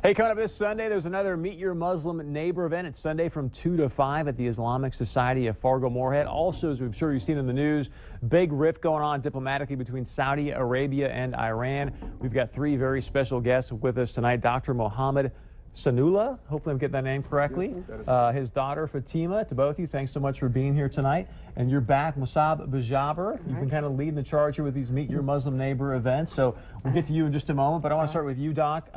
Hey, coming up this Sunday, there's another Meet Your Muslim Neighbor event. It's Sunday from 2 to 5 at the Islamic Society of Fargo-Moorhead. Also, as I'm sure you've seen in the news, big rift going on diplomatically between Saudi Arabia and Iran. We've got three very special guests with us tonight. Dr. Mohammed Sanullah, hopefully I'm getting that name correctly. His daughter Fatima. To both of you, thanks so much for being here tonight. And you're back, Musab Bajaber. You've been kind of leading the charge here with these Meet Your Muslim Neighbor events. So we'll get to you in just a moment, but I want to start with you, Doc.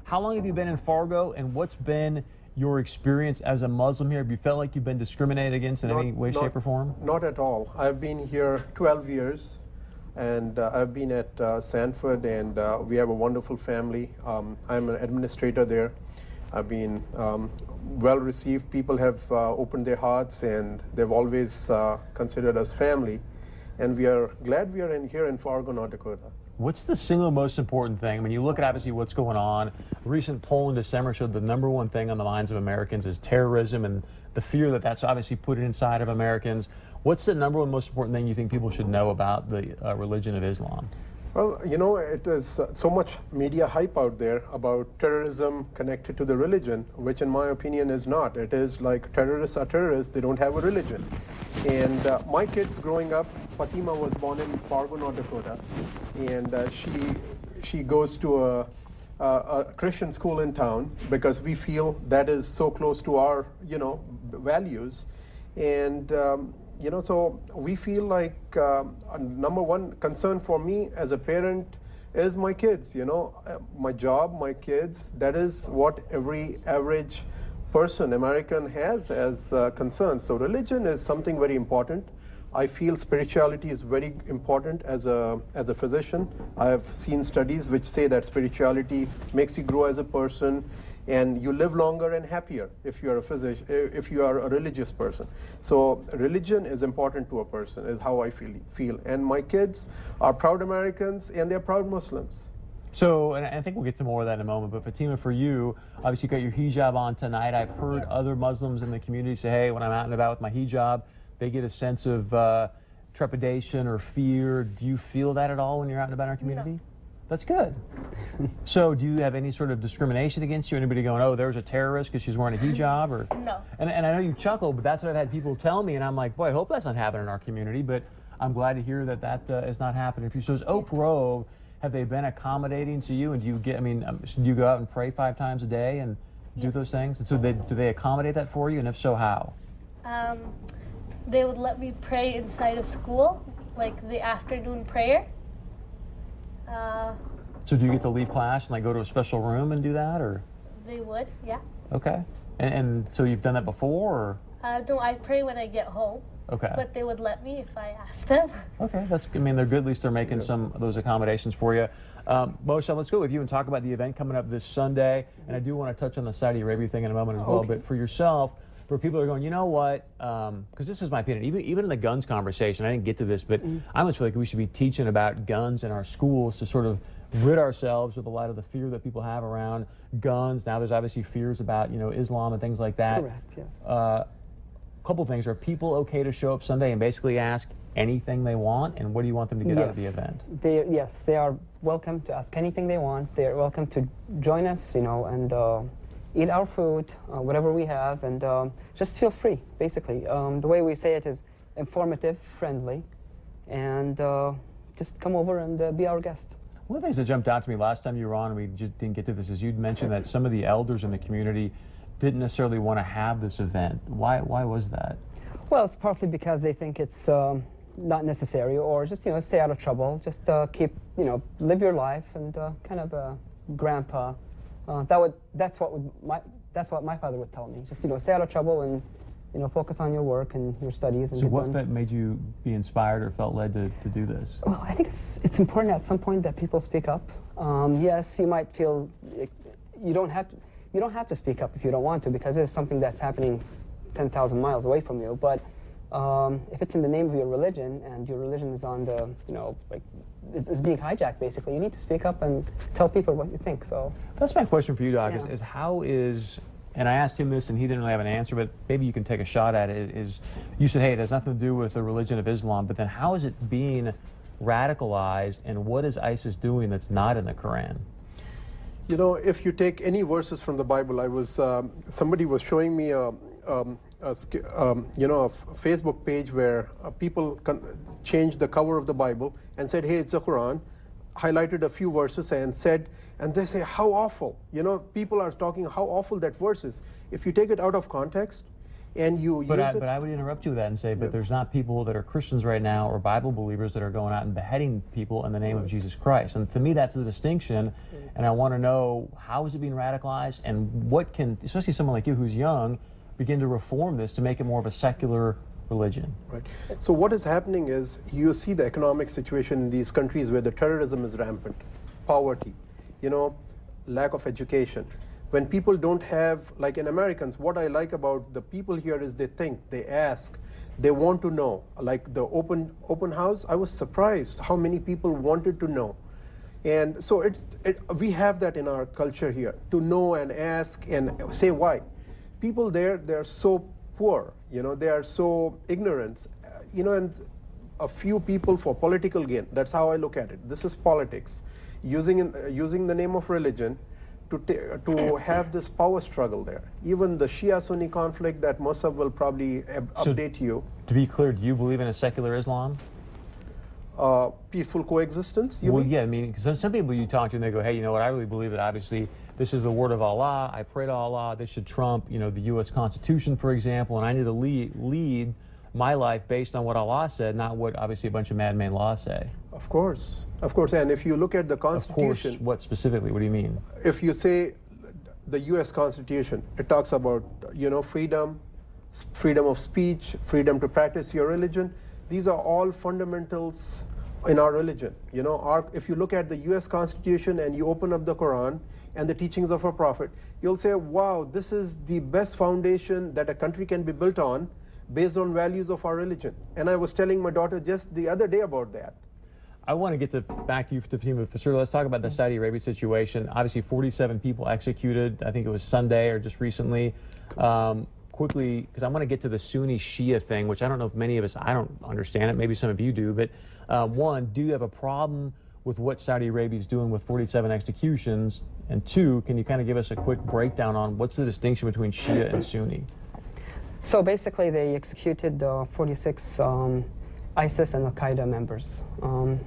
How long have you been in Fargo, and what's been your experience as a Muslim here? Have you felt like you've been discriminated against in any way, shape, or form? Not at all. I've been here 12 years, and I've been at Sanford, and we have a wonderful family. I'm an administrator there. I've been well received. People have opened their hearts, and they've always considered us family. And we are glad we are here in Fargo, North Dakota. What's the single most important thing? I mean, you look at obviously what's going on. A recent poll in December showed the number one thing on the minds of Americans is terrorism and the fear that that's obviously put inside of Americans. What's the number one most important thing you think people should know about the religion of Islam? Well, you know, it is so much media hype out there about terrorism connected to the religion, which in my opinion is not. It is like terrorists are terrorists, they don't have a religion. And my kids growing up, Fatima was born in Fargo, North Dakota, and she goes to a Christian school in town because we feel that is so close to our, values. And so we feel like number one concern for me as a parent is my kids, my job, my kids. That is what every average person, American, has as concerns. So religion is something very important. I feel spirituality is very important as a physician. I have seen studies which say that spirituality makes you grow as a person, and you live longer and happier if you are a physician, if you are a religious person. So religion is important to a person, is how I feel. And my kids are proud Americans, and they're proud Muslims. So, and I think we'll get to more of that in a moment, but Fatima, for you, obviously you got your hijab on tonight. I've heard other Muslims in the community say, hey, when I'm out and about with my hijab, they get a sense of trepidation or fear. Do you feel that at all when you're out and about in our community? No. That's good. So do you have any sort of discrimination against you? Anybody going, oh, there's a terrorist because she's wearing a hijab? Or No. And I know you chuckle, but that's what I've had people tell me, and I'm like, boy, I hope that's not happening in our community, but I'm glad to hear that that is not happening for you. So is Oak Grove, have they been accommodating to you? And do you get, do you go out and pray 5 times a day and do those things? And so do they accommodate that for you? And if so, how? They would let me pray inside of school, like the afternoon prayer. So do you get to leave class and like go to a special room and do that, or? They would, yeah. Okay. And so you've done that before, or? No, I pray when I get home. Okay. But they would let me if I asked them. Okay, they're good. At least they're making some of those accommodations for you. Moshe, let's go with you and talk about the event coming up this Sunday. And I do want to touch on the Saudi Arabia thing in a moment as well. But for yourself, for people who are going, you know what, because this is my opinion, even in the guns conversation, I didn't get to this, but I almost feel like we should be teaching about guns in our schools to sort of rid ourselves of a lot of the fear that people have around guns. Now there's obviously fears about, Islam and things like that. Correct, yes. Couple things. Are people okay to show up Sunday and basically ask anything they want? And what do you want them to get out of the event? Yes, they are welcome to ask anything they want. They're welcome to join us, and eat our food, whatever we have, and just feel free, basically. The way we say it is informative, friendly, and just come over and be our guest. One of the things that jumped out to me last time you were on, and we just didn't get to this, is you'd mentioned that some of the elders in the community didn't necessarily want to have this event. Why was that? Well, it's partly because they think it's not necessary, or just stay out of trouble. Just keep live your life, and kind of a grandpa. That's what my father would tell me. Just stay out of trouble and focus on your work and your studies. And so what made you be inspired or felt led to do this? Well, I think it's important at some point that people speak up. Yes, you might feel you don't have to speak up if you don't want to, because it's something that's happening 10,000 miles away from you. But if it's in the name of your religion, and your religion is on the, it's being hijacked, basically, you need to speak up and tell people what you think. So that's my question for you, Doc, is how is, and I asked him this and he didn't really have an answer, but maybe you can take a shot at it, is you said, hey, it has nothing to do with the religion of Islam, but then how is it being radicalized, and what is ISIS doing that's not in the Quran? You know, if you take any verses from the Bible, somebody was showing me a Facebook page where people changed the cover of the Bible and said, hey, it's the Quran, highlighted a few verses and said, and they say, how awful. You know, people are talking how awful that verse is. If you take it out of context and you use it. But I would interrupt you with that and say, but there's not people that are Christians right now or Bible believers that are going out and beheading people in the name of Jesus Christ. And to me, that's the distinction. And I want to know, how is it being radicalized, and what can, especially someone like you who's young, begin to reform this to make it more of a secular religion? Right. So what is happening is you see the economic situation in these countries where the terrorism is rampant, poverty, you know, lack of education. When people don't have, like in Americans, what I like about the people here is they think, they ask, they want to know. Like the open house, I was surprised how many people wanted to know. And so we have that in our culture here, to know and ask and say why. People there, they're so poor, you know, they are so ignorant, you know, and a few people for political gain. That's how I look at it. This is politics, using the name of religion to have this power struggle there. Even the Shia-Sunni conflict that Mossab will probably update you. To be clear, do you believe in a secular Islam? Peaceful coexistence, Well, yeah, I mean, some people you talk to and they go, hey, you know what, I really believe that obviously this is the word of Allah, I pray to Allah, this should trump, you know, the U.S. Constitution, for example, and I need to lead my life based on what Allah said, not what obviously a bunch of man-made laws say. Of course, and if you look at the Constitution. Of course, what specifically, what do you mean? If you say the U.S. Constitution, it talks about, you know, freedom of speech, freedom to practice your religion. These are all fundamentals in our religion. You know, if you look at the U.S. Constitution and you open up the Quran and the teachings of our Prophet, you'll say, wow, this is the best foundation that a country can be built on based on values of our religion. And I was telling my daughter just the other day about that. I want to get back to you, Fatima, for sure. Let's talk about the Saudi Arabia situation. Obviously, 47 people executed. I think it was Sunday or just recently. Quickly, because I want to get to the Sunni Shia thing, which I don't know if many of us, I don't understand it. Maybe some of you do. But one, do you have a problem with what Saudi Arabia is doing with 47 executions? And two, can you kind of give us a quick breakdown on what's the distinction between Shia and Sunni? So basically, they executed 46 ISIS and Al-Qaeda members.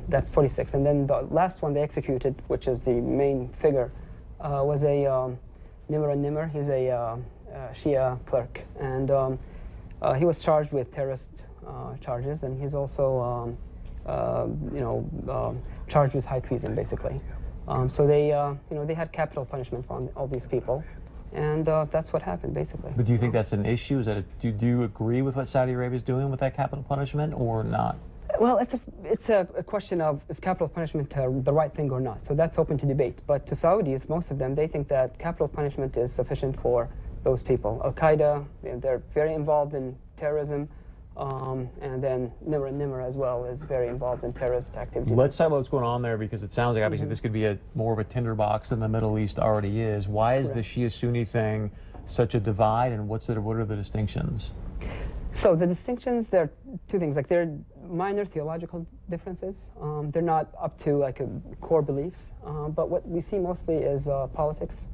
That's 46. And then the last one they executed, which is the main figure, was a Nimr al-Nimr. He's a Shia clerk. And he was charged with terrorist charges, and he's also charged with high treason, basically. So they had capital punishment for all these people. And that's what happened, basically. But do you think that's an issue? Is that do you agree with what Saudi Arabia is doing with that capital punishment, or not? Well, it's a question of, is capital punishment the right thing or not? So that's open to debate. But to Saudis, most of them, they think that capital punishment is sufficient for those people. Al-Qaeda, they're very involved in terrorism. And then Nimr as well is very involved in terrorist activities. Let's talk about what's going on there, because it sounds like obviously this could be more of a tinderbox than the Middle East already is. Why is the Shia-Sunni thing such a divide, and what are the distinctions? So the distinctions, there are two things. Like, they're minor theological differences. They're not up to like core beliefs. But what we see mostly is politics.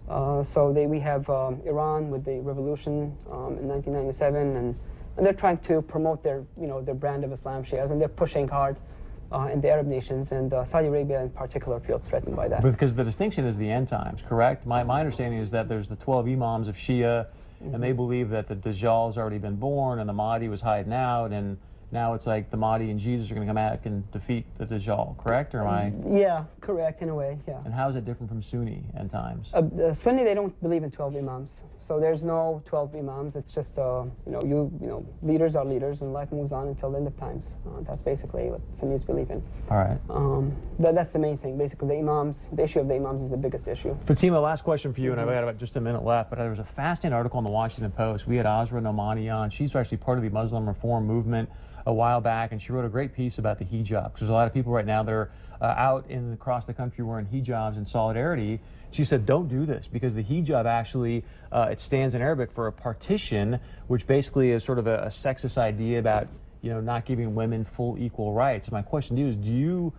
So we have Iran with the revolution in 1997, and they're trying to promote their brand of Islam, Shias, and they're pushing hard in the Arab nations, and Saudi Arabia in particular feels threatened by that. Because the distinction is the end times, correct? My understanding is that there's the 12 imams of Shia, and they believe that the Dajjal's already been born, and the Mahdi was hiding out, and now it's like the Mahdi and Jesus are going to come back and defeat the Dajjal, correct? Or am I? Yeah, correct, in a way, yeah. And how is it different from Sunni end times? Sunni, they don't believe in 12 imams. So there's no 12 imams. It's just, leaders are leaders, and life moves on until the end of times. That's basically what Sunnis believe in. All right. That's the main thing. Basically, the issue of the imams is the biggest issue. Fatima, last question for you, and I've got about just a minute left, but there was a fascinating article in the Washington Post. We had Azra Nomani on. She's actually part of the Muslim reform movement a while back, and she wrote a great piece about the hijab, because there's a lot of people right now that are out across the country wearing hijabs in solidarity. She said, don't do this, because the hijab actually, it stands in Arabic for a partition, which basically is sort of a sexist idea about, not giving women full equal rights. My question to you is, do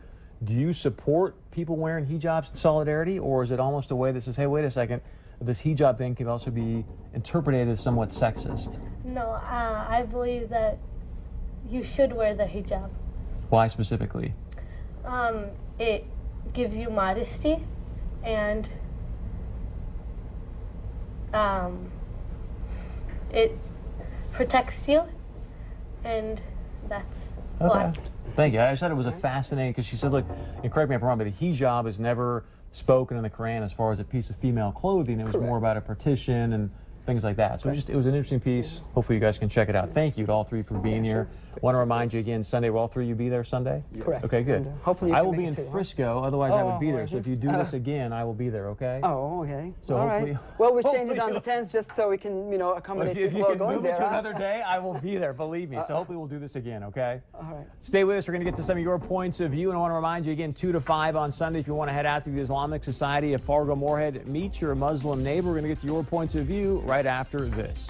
Do you support people wearing hijabs in solidarity, or is it almost a way that says, hey, wait a second, this hijab thing can also be interpreted as somewhat sexist? No, I believe that you should wear the hijab. Why specifically? It gives you modesty, and it protects you, and that's why. Thank you. I just thought it was a fascinating, because she said, look, and correct me if I'm wrong, but the hijab is never spoken in the Quran as far as a piece of female clothing. It was more about a partition and things like that. So it was an interesting piece. Hopefully you guys can check it out. Thank you to all three for being here. Want to remind you again, Sunday, will all three of you be there Sunday? Correct. Okay, good. And, hopefully you I can will make be it in too, huh? Frisco, otherwise I would be there. Oh, So if you do this again, I will be there, okay? Oh, okay. So all hopefully- right. Well, we change it hopefully on the 10th just so we can, accommodate If you people who are can going move it there. to huh? another day, I will be there, believe me. So hopefully we'll do this again, okay? All right. Stay with us. We're going to get to some of your points of view, and I want to remind you again, 2 to 5 on Sunday, if you want to head out to the Islamic Society of Fargo Moorhead, meet your Muslim neighbor. We're going to get to your points of view right after this.